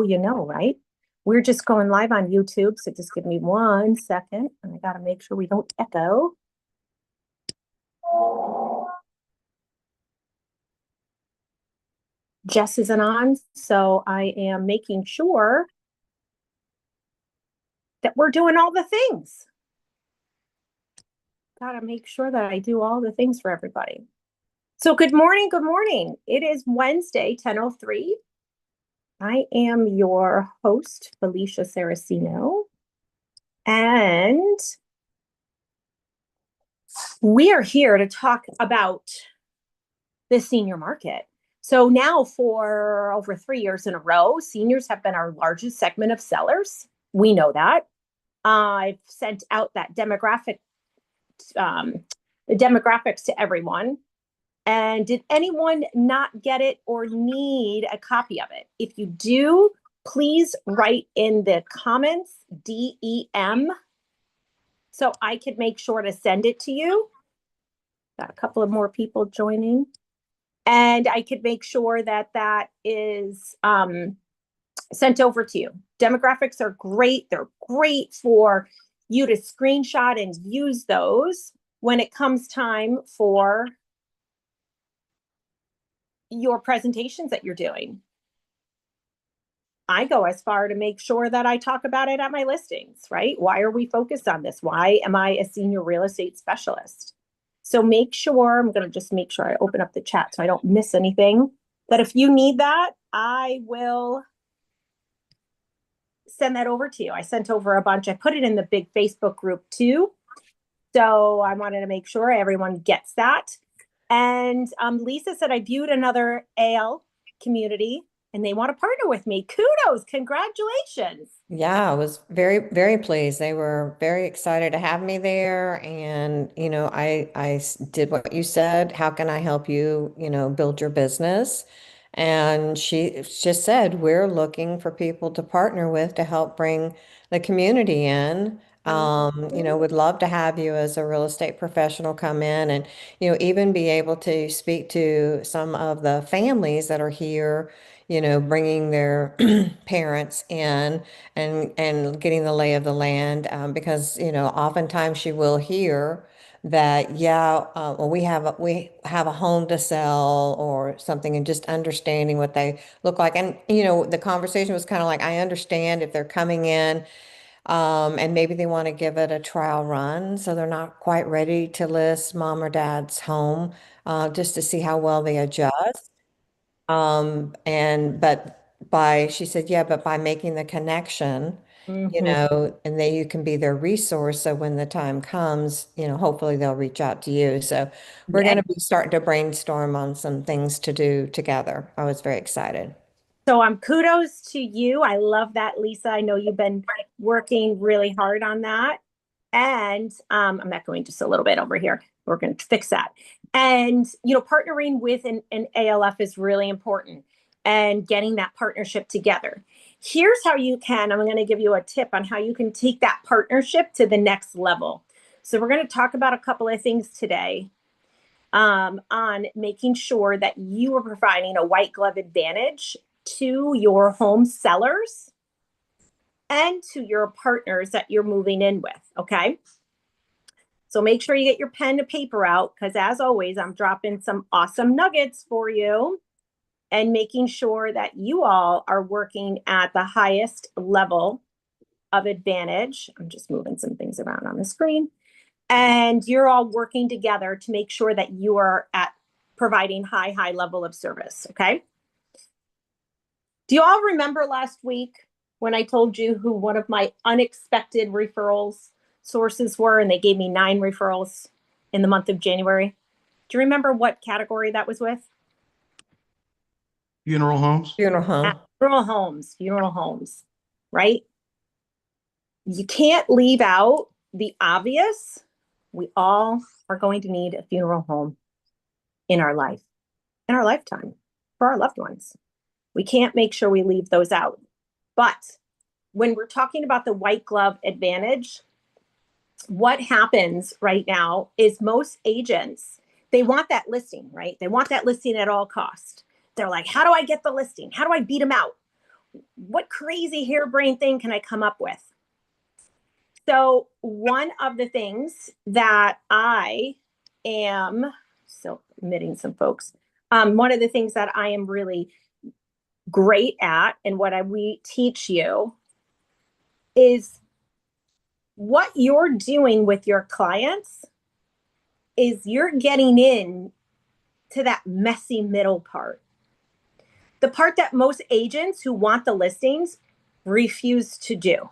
You know, right? We're just going live on YouTube, so just give me 1 second, and I got to make sure we don't echo. Jess isn't on, so I am making sure that we're doing all the things. Got to make sure that I do all the things for everybody. So good morning, good morning. It is Wednesday, 10:03. I am your host, Felicia Saracino, and we are here to talk about the senior market. So now for over 3 years in a row, seniors have been our largest segment of sellers. We know that. I've sent out that the demographics to everyone. And did anyone not get it or need a copy of it? If you do, please write in the comments DEM so I could make sure to send it to you. Got a couple of more people joining. And I could make sure that that is sent over to you. Demographics are great. They're great for you to screenshot and use those when it comes time for your presentations that you're doing. I go as far to make sure that I talk about it at my listings, right? Why are we focused on this? Why am I a senior real estate specialist? So make sure, I'm going to just make sure I open up the chat so I don't miss anything. That if you need that, I will send that over to you. I sent over a bunch. I put it in the big Facebook group too. So I wanted to make sure everyone gets that. And Lisa said, I viewed another AL community and they want to partner with me. Kudos. Congratulations. Yeah, I was very, very pleased. They were very excited to have me there. And, I did what you said. How can I help you, build your business? And she just said, we're looking for people to partner with to help bring the community in. Would love to have you as a real estate professional come in and, even be able to speak to some of the families that are here, bringing their parents in and getting the lay of the land, because oftentimes you will hear that, yeah, well, we have a home to sell or something, and just understanding what they look like. And the conversation was kind of like, I understand if they're coming in, and maybe they want to give it a trial run, so they're not quite ready to list mom or dad's home, just to see how well they adjust. She said, yeah, but by making the connection, Mhm. and then you can be their resource. So when the time comes, hopefully they'll reach out to you. So we're Yeah. going to be starting to brainstorm on some things to do together. I was very excited. So kudos to you. I love that, Lisa. I know you've been working really hard on that. And I'm echoing just a little bit over here. We're going to fix that. And, partnering with an ALF is really important and getting that partnership together. Here's how you can, I'm going to give you a tip on how you can take that partnership to the next level. So we're going to talk about a couple of things today, on making sure that you are providing a white glove advantage to your home sellers and to your partners that you're moving in with. Okay. So make sure you get your pen and paper out, because as always, I'm dropping some awesome nuggets for you and making sure that you all are working at the highest level of advantage. I'm just moving some things around on the screen. And you're all working together to make sure that you are at providing high level of service. Okay. Do you all remember last week when I told you who one of my unexpected referrals sources were, and they gave me 9 referrals in the month of January? Do you remember what category that was with? Funeral homes. Funeral home. Funeral homes, right? You can't leave out the obvious. We all are going to need a funeral home in our life, in our lifetime, for our loved ones. We can't make sure we leave those out. But when we're talking about the white glove advantage, what happens right now is most agents, they want that listing, right? They want that listing at all costs. They're like, how do I get the listing? How do I beat them out? what crazy harebrained thing can I come up with? So one of the things that I am, so admitting some folks, one of the things that I am really great at and we teach you is what you're doing with your clients is you're getting in to that messy middle part. The part that most agents who want the listings refuse to do.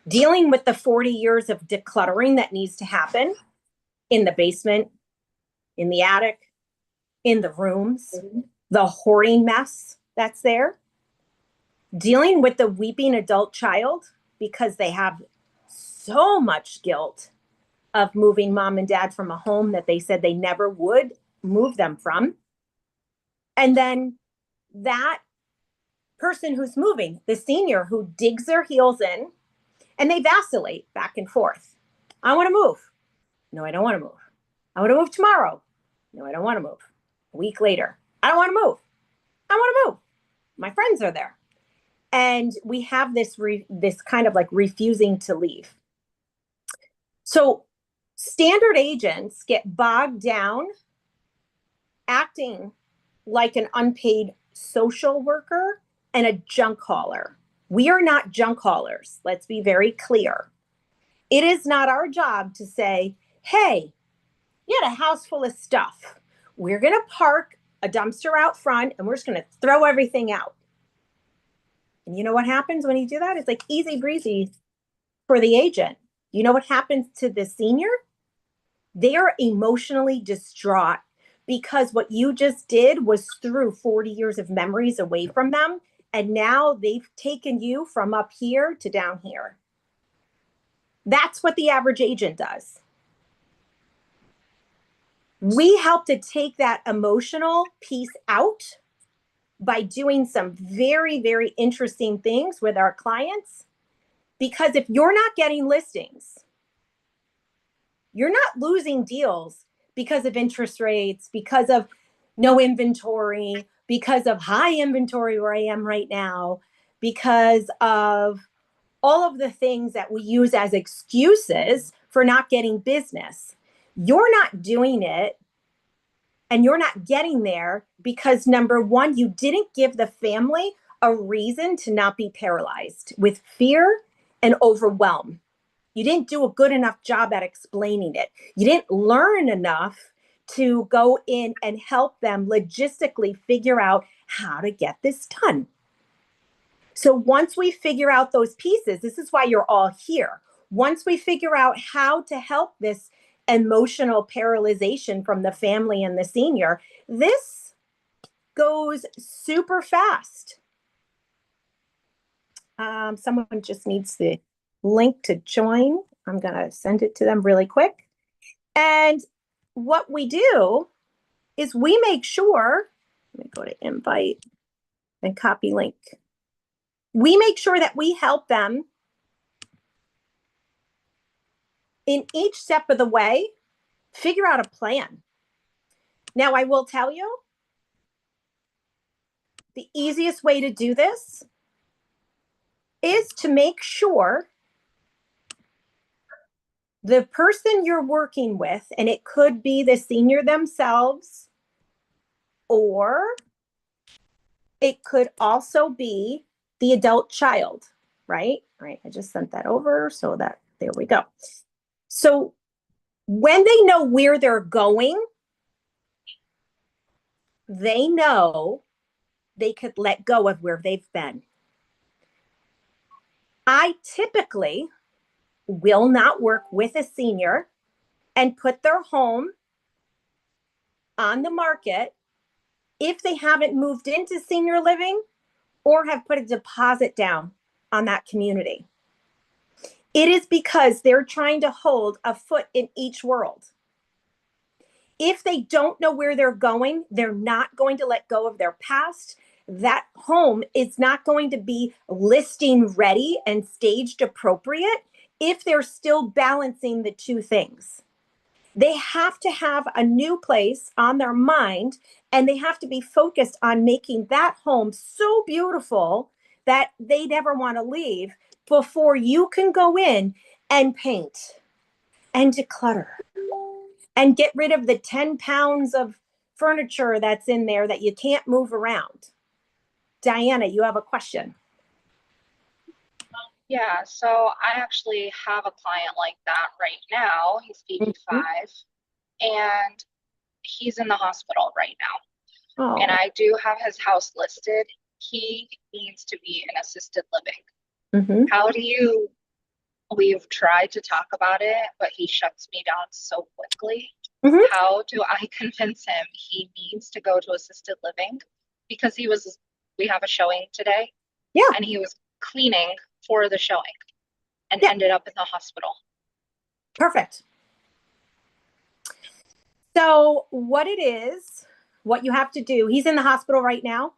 Dealing with the 40 years of decluttering that needs to happen in the basement, in the attic, in the rooms, the hoarding mess that's there. Dealing with the weeping adult child because they have so much guilt of moving mom and dad from a home that they said they never would move them from. And then that person who's moving, the senior who digs their heels in and they vacillate back and forth. I want to move. No, I don't want to move. I want to move tomorrow. No, I don't want to move. A week later, I don't want to move. I want to move. My friends are there. And we have this kind of like refusing to leave. So standard agents get bogged down acting like an unpaid social worker and a junk hauler. We are not junk haulers. Let's be very clear. It is not our job to say, hey, you had a house full of stuff. We're going to park a dumpster out front and we're just going to throw everything out. And you know what happens when you do that? It's like easy breezy for the agent. You know what happens to the senior? They are emotionally distraught because what you just did was threw 40 years of memories away from them. And now they've taken you from up here to down here. That's what the average agent does. We help to take that emotional piece out by doing some very, very interesting things with our clients. Because if you're not getting listings, you're not losing deals because of interest rates, because of no inventory, because of high inventory where I am right now, because of all of the things that we use as excuses for not getting business. You're not doing it and you're not getting there because number one, you didn't give the family a reason to not be paralyzed with fear and overwhelm. You didn't do a good enough job at explaining it. You didn't learn enough to go in and help them logistically figure out how to get this done. So once we figure out those pieces, this is why you're all here. Once we figure out how to help this emotional paralyzation from the family and the senior, this goes super fast. Someone just needs the link to join. I'm going to send it to them really quick. And what we do is we make sure, let me go to invite and copy link. We make sure that we help them in each step of the way, figure out a plan. Now, I will tell you, the easiest way to do this is to make sure the person you're working with, and it could be the senior themselves, or it could also be the adult child, right? Right. I just sent that over so that there we go. So when they know where they're going, they know they could let go of where they've been. I typically will not work with a senior and put their home on the market if they haven't moved into senior living or have put a deposit down on that community. It is because they're trying to hold a foot in each world. If they don't know where they're going, they're not going to let go of their past. That home is not going to be listing ready and staged appropriate if they're still balancing the two things. They have to have a new place on their mind, and they have to be focused on making that home so beautiful that they never want to leave before you can go in and paint and declutter and get rid of the 10 pounds of furniture that's in there that you can't move around. Diana, you have a question. Yeah, so I actually have a client like that right now. He's 85 and he's in the hospital right now. Oh. And I do have his house listed. He needs to be in assisted living. How do you, we've tried to talk about it, but he shuts me down so quickly. How do I convince him he needs to go to assisted living? Because we have a showing today. Yeah. And he was cleaning for the showing and ended up in the hospital. Perfect. So what it is, what you have to do, he's in the hospital right now.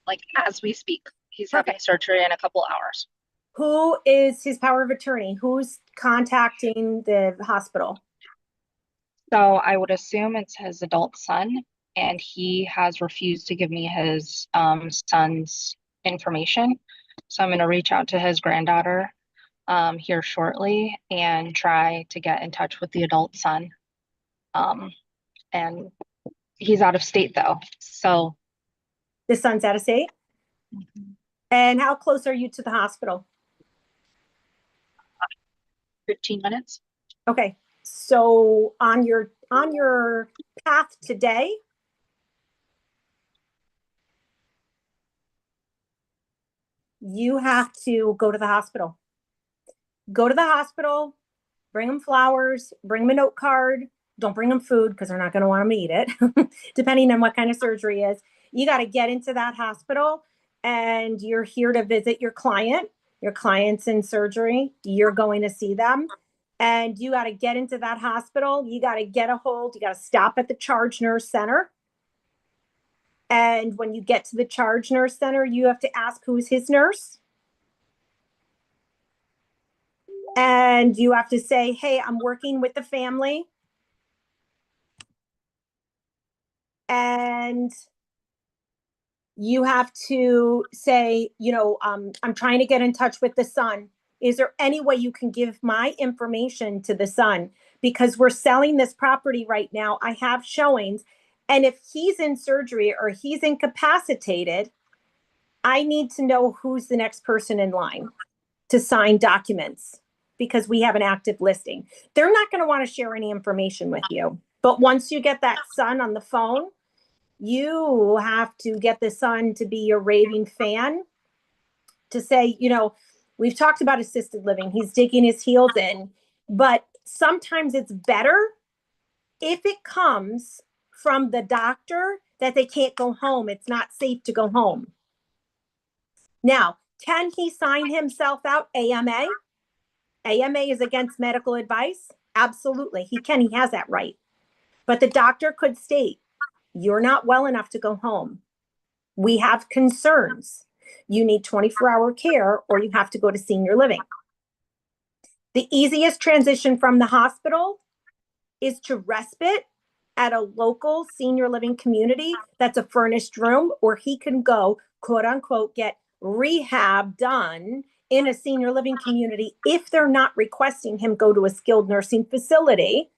Like as we speak, he's having surgery in a couple hours. Who is his power of attorney? Who's contacting the hospital? So I would assume it's his adult son, and he has refused to give me his son's information. So I'm going to reach out to his granddaughter here shortly and try to get in touch with the adult son. And he's out of state though. So the son's out of state. And how close are you to the hospital? 15 minutes. Okay. So on your path today, you have to go to the hospital. Go to the hospital, bring them flowers, bring them a note card. Don't bring them food because they're not going to want them to eat it, depending on what kind of surgery is. You got to get into that hospital and you're here to visit your client. Your client's in surgery. You're going to see them. And you got to get into that hospital. You got to get a hold. You got to stop at the charge nurse center. And when you get to the charge nurse center, you have to ask who's his nurse. And you have to say, hey, I'm working with the family. And you have to say, you know, I'm trying to get in touch with the son. Is there any way you can give my information to the son? Because we're selling this property right now. I have showings. And if he's in surgery or he's incapacitated, I need to know who's the next person in line to sign documents because we have an active listing. They're not going to want to share any information with you. But once you get that son on the phone, you have to get the son to be your raving fan to say, you know, we've talked about assisted living. He's digging his heels in, but sometimes it's better if it comes from the doctor that they can't go home. It's not safe to go home. Now, can he sign himself out AMA? AMA is against medical advice. Absolutely. He can. He has that right. But the doctor could state, you're not well enough to go home. We have concerns. You need 24-hour care or you have to go to senior living. The easiest transition from the hospital is to respite at a local senior living community that's a furnished room, or he can go, quote unquote, get rehab done in a senior living community if they're not requesting him go to a skilled nursing facility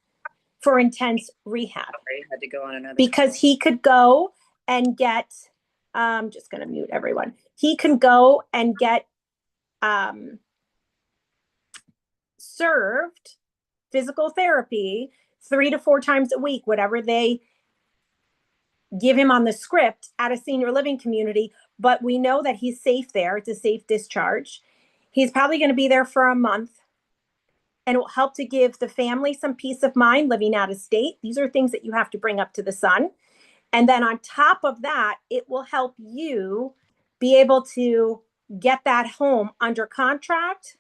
for intense rehab. Had to go on another because he could go and get, I'm just going to mute everyone. He can go and get served physical therapy 3 to 4 times a week, whatever they give him on the script at a senior living community. But we know that he's safe there. It's a safe discharge. He's probably going to be there for a month. And it will help to give the family some peace of mind living out of state. These are things that you have to bring up to the son. And then on top of that, it will help you be able to get that home under contract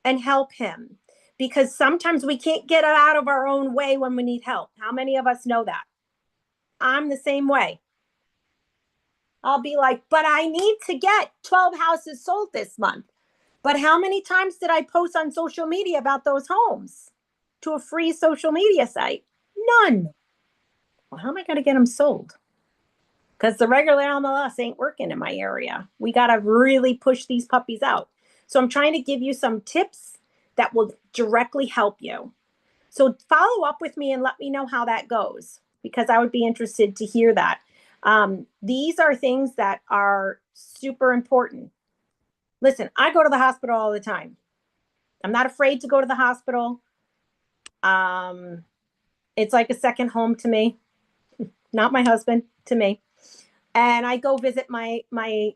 and help him. Because sometimes we can't get out of our own way when we need help. How many of us know that? I'm the same way. I'll be like, but I need to get 12 houses sold this month. But how many times did I post on social media about those homes to a free social media site? None. Well, how am I going to get them sold? because the regular MLS ain't working in my area. We got to really push these puppies out. So I'm trying to give you some tips that will directly help you. So follow up with me and let me know how that goes, because I would be interested to hear that. These are things that are super important. Listen, I go to the hospital all the time. I'm not afraid to go to the hospital. It's like a second home to me, not my husband, to me. And I go visit I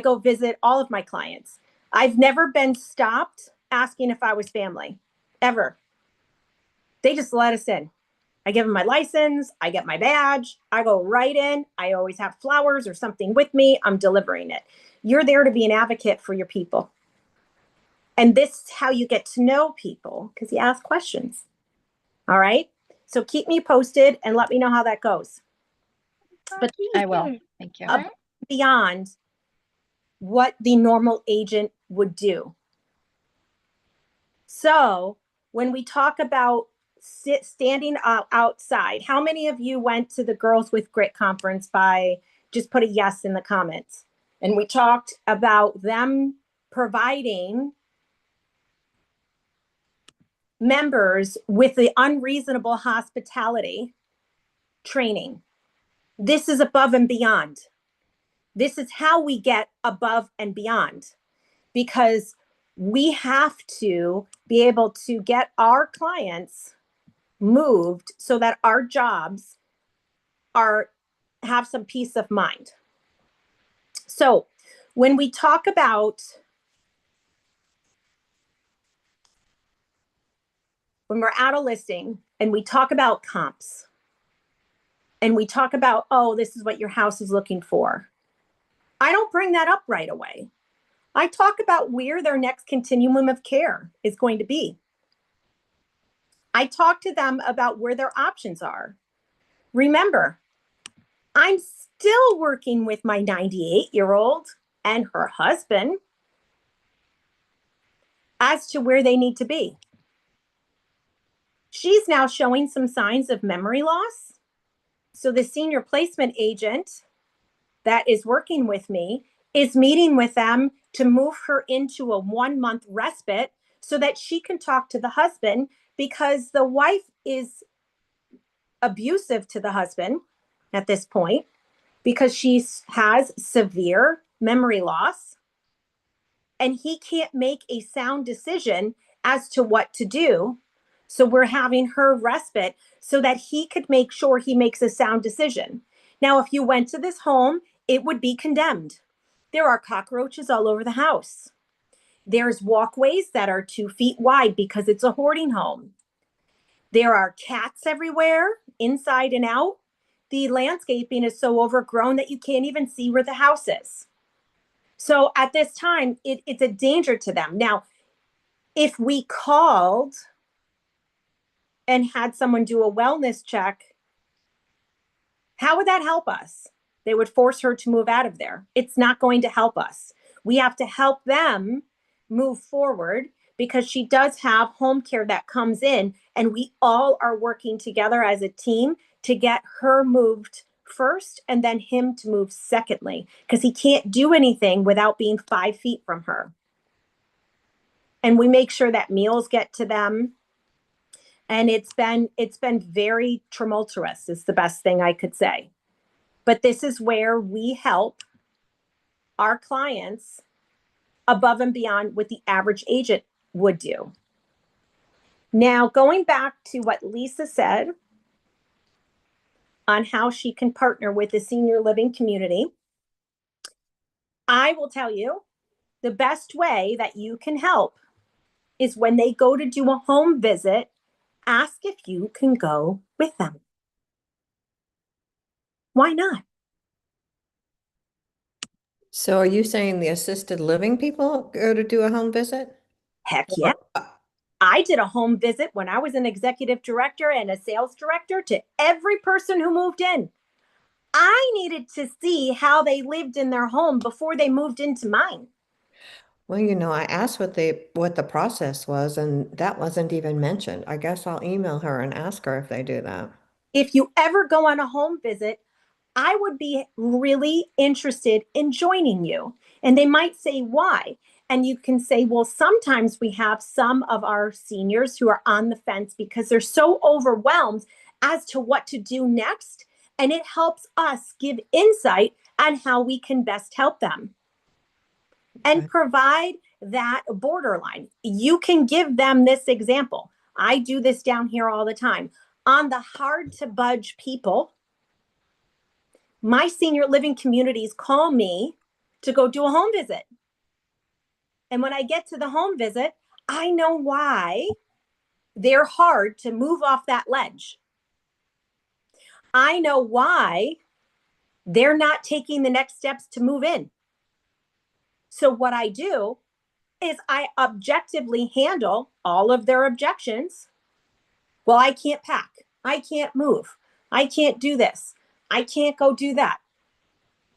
go visit all of my clients. I've never been stopped asking if I was family, ever. They just let us in. I give them my license. I get my badge. I go right in. I always have flowers or something with me. I'm delivering it. You're there to be an advocate for your people. And this is how you get to know people, because you ask questions. All right. So keep me posted and let me know how that goes. But I will. Thank you. Beyond what the normal agent would do. So when we talk about standing outside, how many of you went to the Girls with Grit conference? By just put a yes in the comments. And we talked about them providing members with the unreasonable hospitality training. This is above and beyond. This is how we get above and beyond, because we have to be able to get our clients moved so that our jobs have some peace of mind. So when we talk about, when we're at a listing and we talk about comps and we talk about, oh, this is what your house is looking for, I don't bring that up right away. I talk about where their next continuum of care is going to be. I talk to them about where their options are. Remember, I'm still working with my 98-year-old and her husband as to where they need to be. She's now showing some signs of memory loss. So the senior placement agent that is working with me is meeting with them to move her into a 1-month respite so that she can talk to the husband, because the wife is abusive to the husband at this point because she has severe memory loss and he can't make a sound decision as to what to do. So we're having her respite so that he could make sure he makes a sound decision. Now, if you went to this home, it would be condemned. There are cockroaches all over the house. There's walkways that are 2 feet wide because it's a hoarding home. There are cats everywhere, inside and out. The landscaping is so overgrown that you can't even see where the house is. So at this time, it's a danger to them. Now, if we called and had someone do a wellness check, how would that help us? They would force her to move out of there. It's not going to help us. We have to help them move forward, because she does have home care that comes in, and we all are working together as a team to get her moved first and then him to move secondly, because he can't do anything without being 5 feet from her. And we make sure that meals get to them. And it's been very tumultuous, is the best thing I could say. But this is where we help our clients above and beyond what the average agent would do. Now, going back to what Lisa said on how she can partner with the senior living community, I will tell you the best way that you can help is when they go to do a home visit, ask if you can go with them. Why not? So are you saying the assisted living people go to do a home visit? Heck yeah. I did a home visit when I was an executive director and a sales director to every person who moved in. I needed to see how they lived in their home before they moved into mine. Well, I asked what the process was, and that wasn't even mentioned. I guess I'll email her and ask her if they do that. If you ever go on a home visit, I would be really interested in joining you. And they might say, why? And you can say, well, sometimes we have some of our seniors who are on the fence because they're so overwhelmed as to what to do next. And it helps us give insight on how we can best help them and provide that borderline. You can give them this example. I do this down here all the time. On the hard to budge people, my senior living communities call me to go do a home visit. And when I get to the home visit, I know why they're hard to move off that ledge. I know why they're not taking the next steps to move in. So what I do is I objectively handle all of their objections. Well, I can't pack. I can't move. I can't do this. I can't go do that.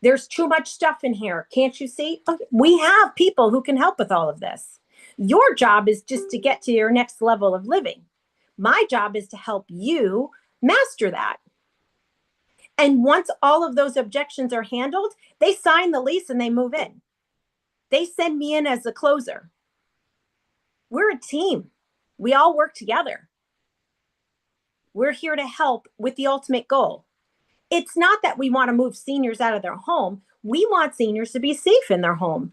There's too much stuff in here. Can't you see? We have people who can help with all of this. Your job is just to get to your next level of living. My job is to help you master that. And once all of those objections are handled, they sign the lease and they move in. They send me in as a closer. We're a team. We all work together. We're here to help with the ultimate goal. It's not that we want to move seniors out of their home. We want seniors to be safe in their home.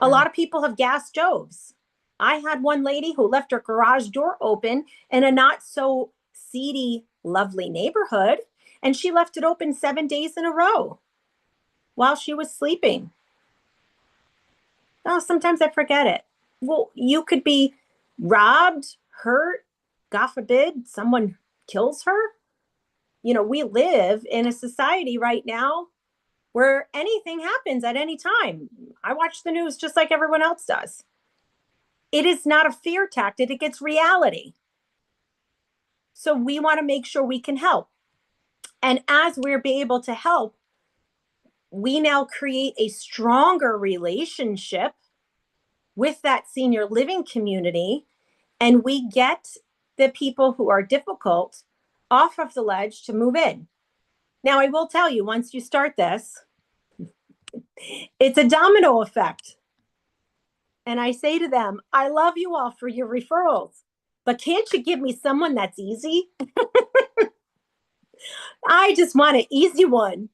A lot of people have gas stoves. I had one lady who left her garage door open in a not so seedy, lovely neighborhood, and she left it open 7 days in a row while she was sleeping. Oh, sometimes I forget it. Well, you could be robbed, hurt, God forbid, someone kills her. You know, we live in a society right now where anything happens at any time. I watch the news just like everyone else does. It is not a fear tactic, it gets reality. So we want to make sure we can help. And as we're able to help, we now create a stronger relationship with that senior living community, and we get the people who are difficult off of the ledge to move in. Now, I will tell you, once you start this, it's a domino effect. And I say to them, I love you all for your referrals, but can't you give me someone that's easy? I just want an easy one,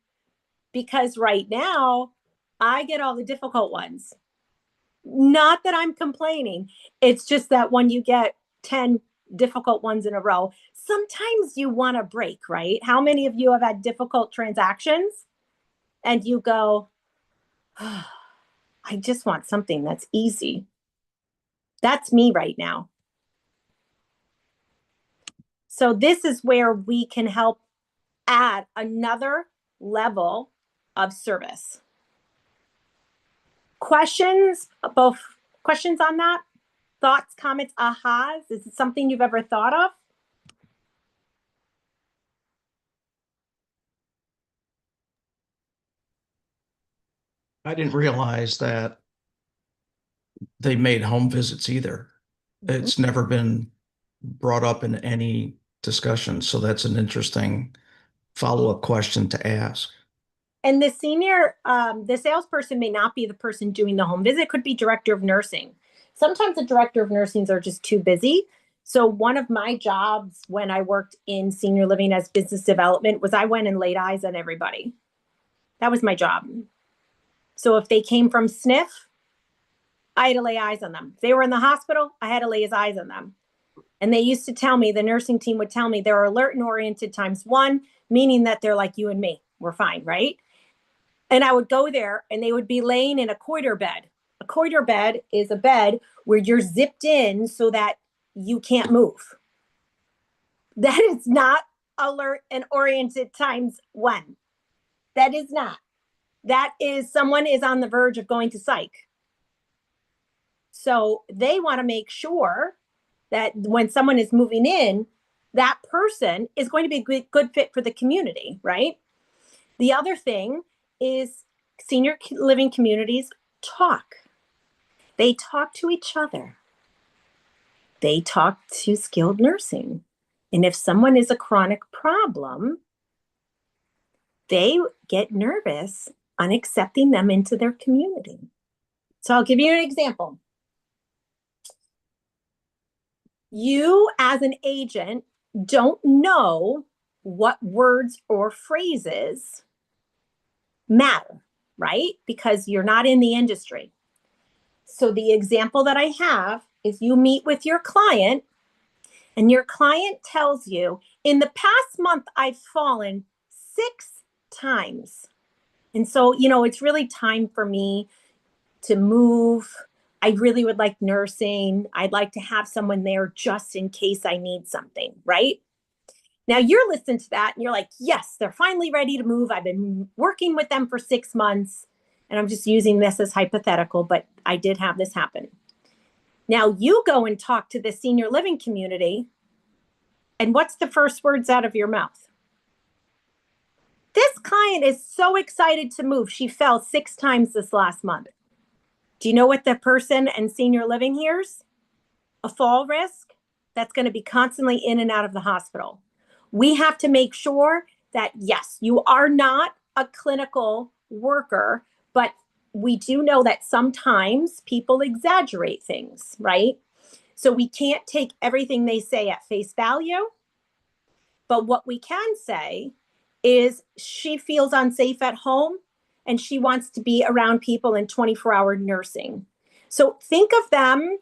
because right now I get all the difficult ones. Not that I'm complaining. It's just that when you get 10 difficult ones in a row, sometimes you want a break, right? How many of you have had difficult transactions and you go, oh, I just want something that's easy? That's me right now. So this is where we can help add another level of service. Questions, both questions on that? Thoughts, comments, ahas? Is it something you've ever thought of? I didn't realize that they made home visits either. Mm-hmm. It's never been brought up in any discussion. So that's an interesting follow-up question to ask. And the senior, the salesperson may not be the person doing the home visit. It could be director of nursing. Sometimes the director of nursings are just too busy. So one of my jobs when I worked in senior living as business development was I went and laid eyes on everybody. That was my job. So if they came from SNF, I had to lay eyes on them. If they were in the hospital, I had to lay his eyes on them. And they used to tell me, the nursing team would tell me, they're alert and oriented ×1, meaning that they're like you and me. We're fine, right? And I would go there and they would be laying in a Coiter bed. A Coiter bed is a bed where you're zipped in so that you can't move. That is not alert and oriented ×1. That is not. That is someone is on the verge of going to psych. So they want to make sure that when someone is moving in, that person is going to be a good fit for the community, right? The other thing is senior living communities talk. They talk to each other. They talk to skilled nursing. And if someone is a chronic problem, they get nervous on accepting them into their community. So I'll give you an example. You as an agent don't know what words or phrases matter, right? Because you're not in the industry. So the example that I have is you meet with your client and your client tells you, in the past month, I've fallen 6 times. And so, it's really time for me to move. I really would like nursing. I'd like to have someone there just in case I need something, right? Now you're listening to that and you're like, yes, they're finally ready to move. I've been working with them for 6 months. And I'm just using this as hypothetical, but I did have this happen. Now you go and talk to the senior living community. And what's the first words out of your mouth? This client is so excited to move. She fell 6 times this last month. Do you know what the person and senior living hears? A fall risk that's going to be constantly in and out of the hospital. We have to make sure that, yes, you are not a clinical worker, but we do know that sometimes people exaggerate things, right? So we can't take everything they say at face value. But what we can say is she feels unsafe at home and she wants to be around people in 24-hour nursing. So think of them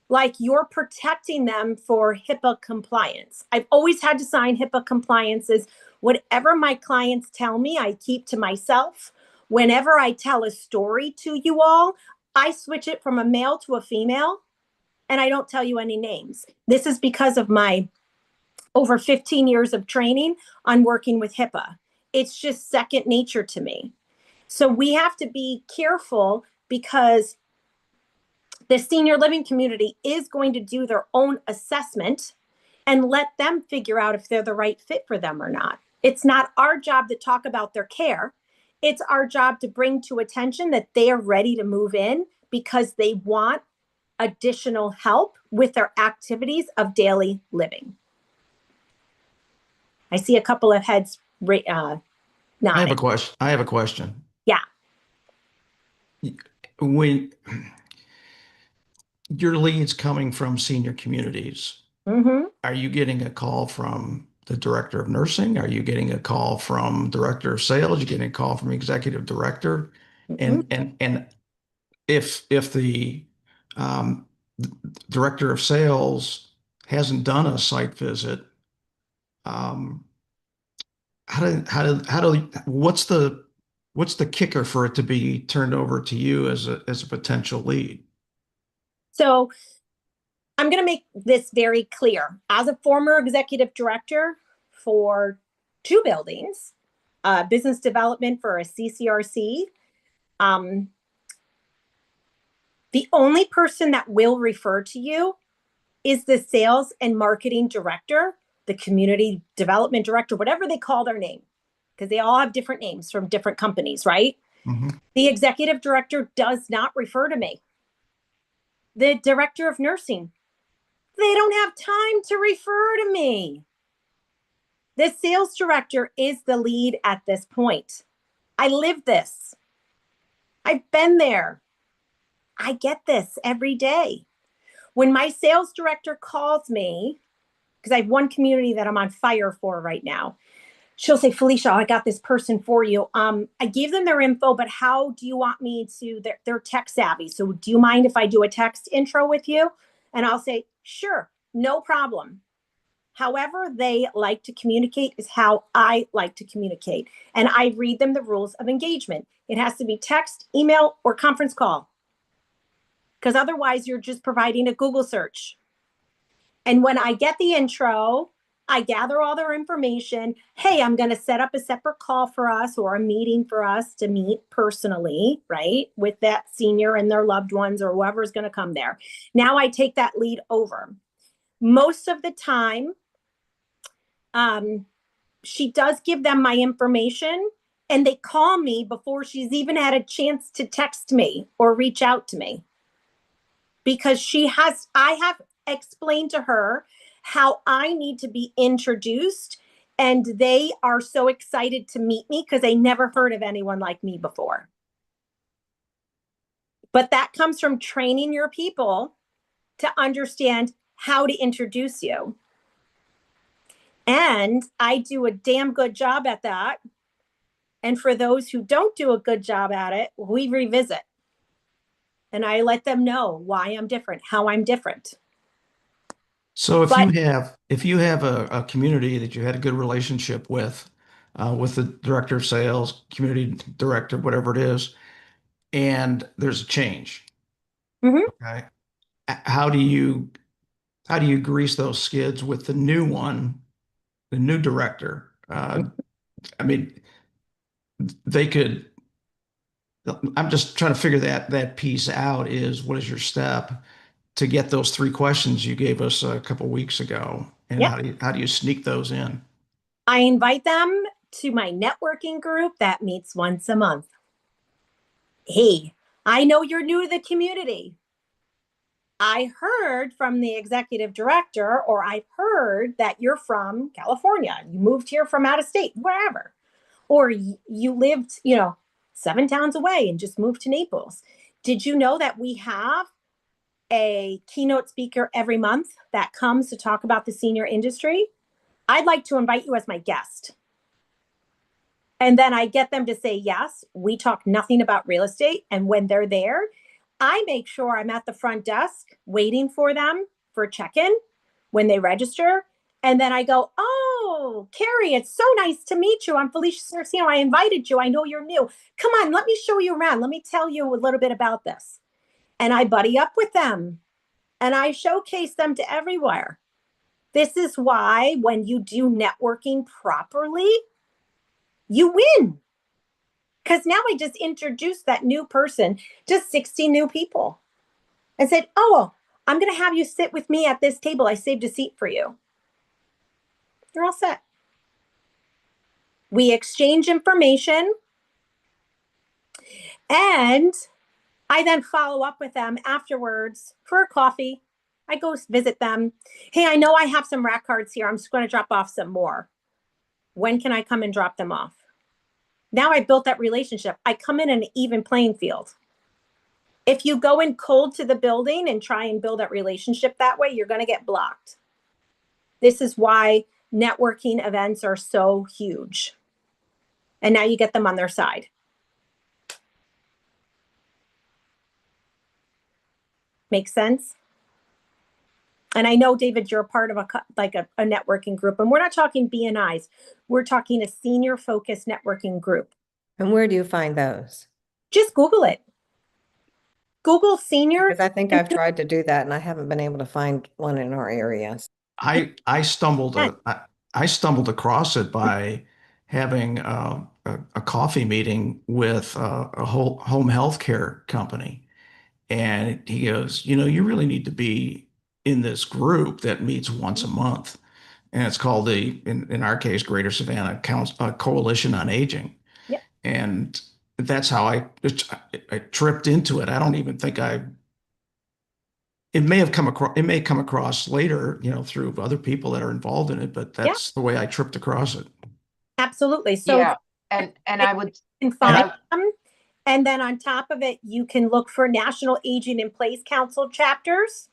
like you're protecting them for HIPAA compliance. I've always had to sign HIPAA compliances. Whatever my clients tell me, I keep to myself. Whenever I tell a story to you all, I switch it from a male to a female, and I don't tell you any names. This is because of my over 15 years of training on working with HIPAA. It's just second nature to me. So we have to be careful because the senior living community is going to do their own assessment and let them figure out if they're the right fit for them or not. It's not our job to talk about their care. It's our job to bring to attention that they are ready to move in because they want additional help with their activities of daily living. I see a couple of heads nodding. I have a question. Yeah. When your leads coming from senior communities, are you getting a call from the director of nursing? Are you getting a call from director of sales? You're getting a call from executive director? And if the director of sales hasn't done a site visit, what's the kicker for it to be turned over to you as a potential lead? So I'm going to make this very clear. As a former executive director for 2 buildings, business development for a CCRC, the only person that will refer to you is the sales and marketing director, the community development director, whatever they call their name, because they all have different names from different companies, right? The executive director does not refer to me. The director of nursing, they don't have time to refer to me. The sales director is the lead at this point. I live this. I've been there. I get this every day. When my sales director calls me, because I have one community that I'm on fire for right now, she'll say, Felicia, I got this person for you. I gave them their info, but how do you want me to, they're tech savvy. So do you mind if I do a text intro with you? And I'll say, sure, no problem. However they like to communicate is how I like to communicate. And I read them the rules of engagement. It has to be text, email, or conference call. Because otherwise you're just providing a Google search. And when I get the intro, I gather all their information. Hey, I'm going to set up a separate call for us or a meeting for us to meet personally, right? With that senior and their loved ones or whoever's going to come there. Now I take that lead over. Most of the time, she does give them my information and they call me before she's even had a chance to text me or reach out to me. Because I have explained to her how I need to be introduced And they are so excited to meet me because they never heard of anyone like me before. But that comes from training your people to understand how to introduce you. And I do a damn good job at that. And for those who don't do a good job at it, we revisit. And I let them know why I'm different, how I'm different. So But if you have a community that you had a good relationship with the director of sales, community director, whatever it is, and there's a change, mhm. okay? How do you grease those skids with the new one, the new director? I mean, they could. I'm just trying to figure that piece out. Is what is your step to get those three questions you gave us a couple weeks ago, and Yep. how do you sneak those in? I invite them to my networking group that meets once a month. Hey, I know you're new to the community. I heard from the executive director, or I've heard that you're from California. You moved here from out of state, wherever. Or you lived, 7 towns away and just moved to Naples. Did you know that we have a keynote speaker every month that comes to talk about the senior industry? I'd like to invite you as my guest. And then I get them to say yes. We talk nothing about real estate. And when they're there, I make sure I'm at the front desk waiting for them for check-in when they register. And then I go, oh, Carrie, it's so nice to meet you. I'm Felicia Saracino. I invited you. I know you're new. Come on, let me show you around. Let me tell you a little bit about this. And I buddy up with them and I showcase them to everywhere. This is why when you do networking properly, you win. Because now I just introduced that new person to 60 new people and said, oh, I'm going to have you sit with me at this table. I saved a seat for you. You're all set. We exchange information and I then follow up with them afterwards for a coffee. I go visit them. Hey, I know I have some rack cards here. I'm just going to drop off some more. When can I come and drop them off? Now I built that relationship. I come in an even playing field. If you go in cold to the building and try and build that relationship that way, you're going to get blocked. This is why networking events are so huge. And now you get them on their side. Make sense? And I know, David, you're a part of a networking group, and we're not talking BNIs. We're talking a senior focused networking group. And where do you find those? Just Google it. Google senior. Because I think I've tried to do that and I haven't been able to find one in our areas. I stumbled across it by having a coffee meeting with a whole home health care company. And he goes, you really need to be in this group that meets once a month. And it's called in our case, Greater Savannah Coalition on Aging. Yep. And that's how I tripped into it. I don't even think it may come across later, through other people that are involved in it, but that's the way I tripped across it. Absolutely. So yeah, and I would find them. And then on top of it, you can look for National Aging in Place Council chapters.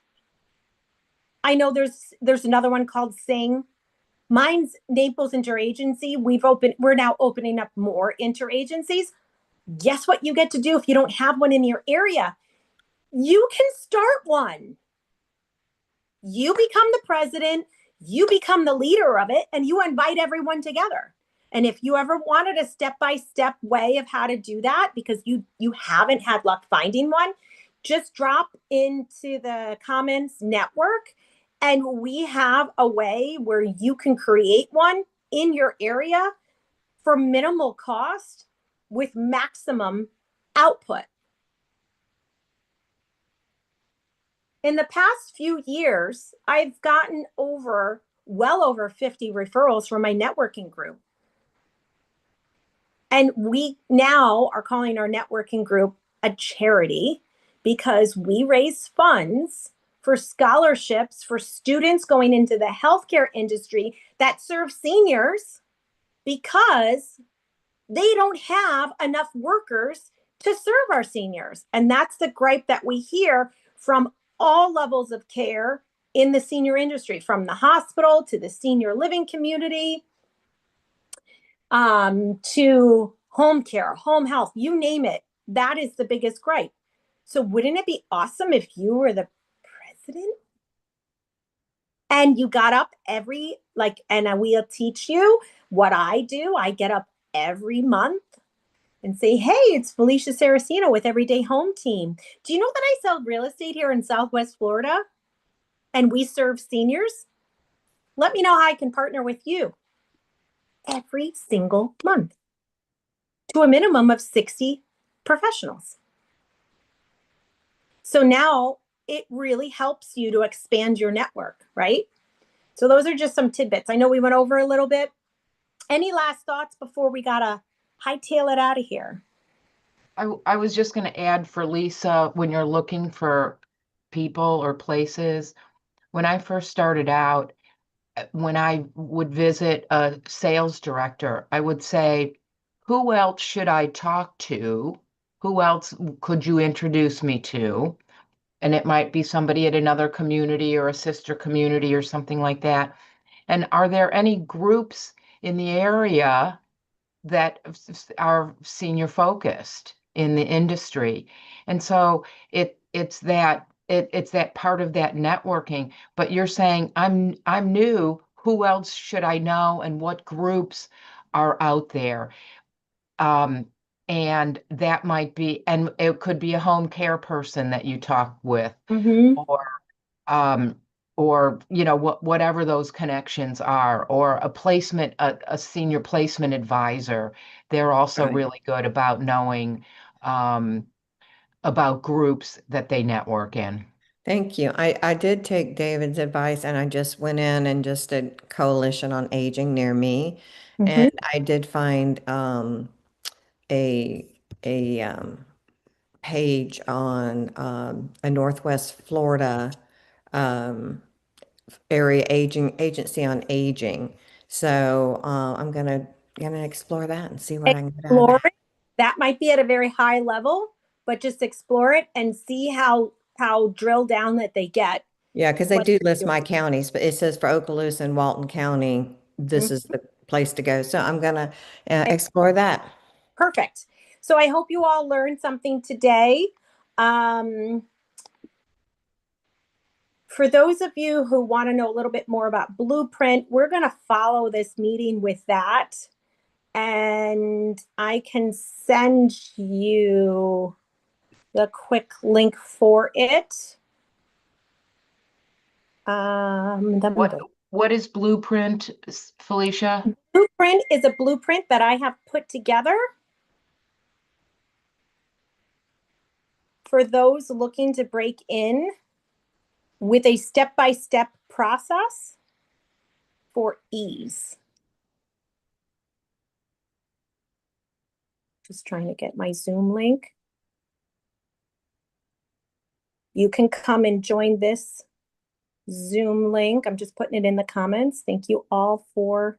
I know there's another one called Sing. Mine's Naples Interagency. We're now opening up more interagencies. Guess what you get to do if you don't have one in your area? You can start one. You become the president, you become the leader of it, and you invite everyone together. And if you ever wanted a step-by-step way of how to do that, because you haven't had luck finding one, just drop into the comments network, and we have a way where you can create one in your area for minimal cost with maximum output. In the past few years, I've gotten well over 50 referrals from my networking group. And we now are calling our networking group a charity because we raise funds for scholarships for students going into the healthcare industry that serve seniors because they don't have enough workers to serve our seniors. And that's the gripe that we hear from all levels of care in the senior industry, from the hospital to the senior living community, to home care, home health, you name it. That is the biggest gripe. So wouldn't it be awesome if you were the president and you got up and we'll teach you what I do. I get up every month and say, hey, it's Felicia Saraceno with Everyday Home Team. Do you know that I sell real estate here in Southwest Florida and we serve seniors? Let me know how I can partner with you every single month to a minimum of 60 professionals. So now it really helps you to expand your network, right? So those are just some tidbits. I know we went over a little bit. Any last thoughts before we gotta hightail it out of here? I was just going to add for Lisa, when you're looking for people or places, when I first started out, when I would visit a sales director, I would say, who else should I talk to? Who else could you introduce me to? And it might be somebody at another community or a sister community or something like that. And are there any groups in the area that are senior focused in the industry? And so it's that part of that networking. But you're saying I'm new, who else should I know and what groups are out there? And that might be, and it could be a home care person that you talk with, or whatever those connections are, or a senior placement advisor. They're also really good about knowing about groups that they network in. Thank you. I did take David's advice and I just went in and just did Coalition on Aging near me. And I did find a page on a Northwest Florida area agency on aging. So I'm gonna explore that and see what I can get out of Explore that. it. That might be at a very high level, but just explore it and see how drilled down that they get. Yeah, because they do list my counties, but it says for Okaloosa and Walton County, this is the place to go. So I'm gonna explore that. Perfect. So I hope you all learned something today. For those of you who want to know a little bit more about Blueprint, we're going to follow this meeting with that. And I can send you the quick link for it. What is Blueprint, Felicia? Blueprint is a blueprint that I have put together for those looking to break in with a step-by-step process for ease. Just trying to get my Zoom link. You can come and join this Zoom link. I'm just putting it in the comments. Thank you all for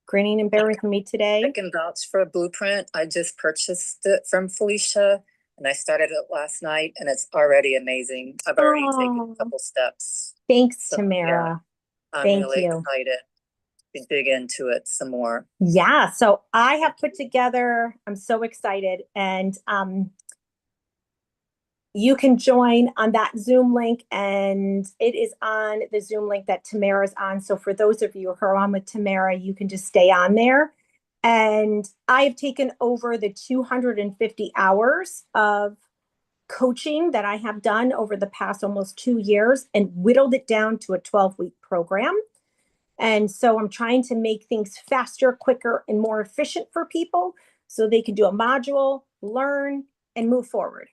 grinning and bearing with me today. I can vouch for a Blueprint. I just purchased it from Felicia and I started it last night and it's already amazing. I've already taken a couple steps. Thanks, Tamara. Yeah, I'm really excited to dig into it some more. Yeah, so I have put together, I'm so excited, and you can join on that Zoom link, and it is on the Zoom link that Tamara's on. So for those of you who are on with Tamara, you can just stay on there. And I have taken over the 250 hours of coaching that I have done over the past almost 2 years and whittled it down to a 12-week program. And so I'm trying to make things faster, quicker, and more efficient for people so they can do a module, learn, and move forward,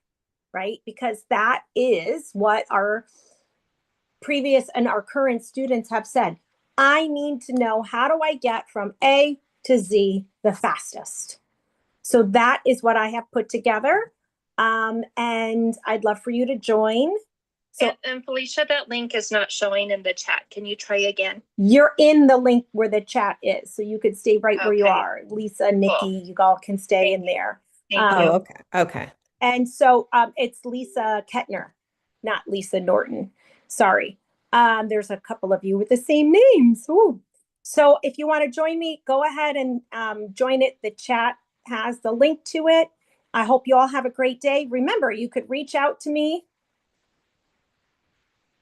right? Because that is what our previous and our current students have said. I need to know, how do I get from A to Z the fastest? So that is what I have put together. And I'd love for you to join. So and Felicia, that link is not showing in the chat. Can you try again? you're in the link where the chat is. So you could stay right where you Okay. are. Lisa, Nikki, you all can stay in there. Thank Oh, you. okay. Okay. And so it's Lisa Kettner, not Lisa Norton. Sorry. There's a couple of you with the same names. Ooh. So if you want to join me, go ahead and join it. The chat has the link to it. I hope you all have a great day. Remember, you could reach out to me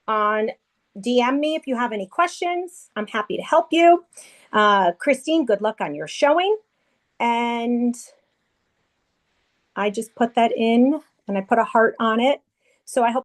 on DM me if you have any questions. I'm happy to help you. Christine, good luck on your showing. And I just put that in and I put a heart on it. So I hope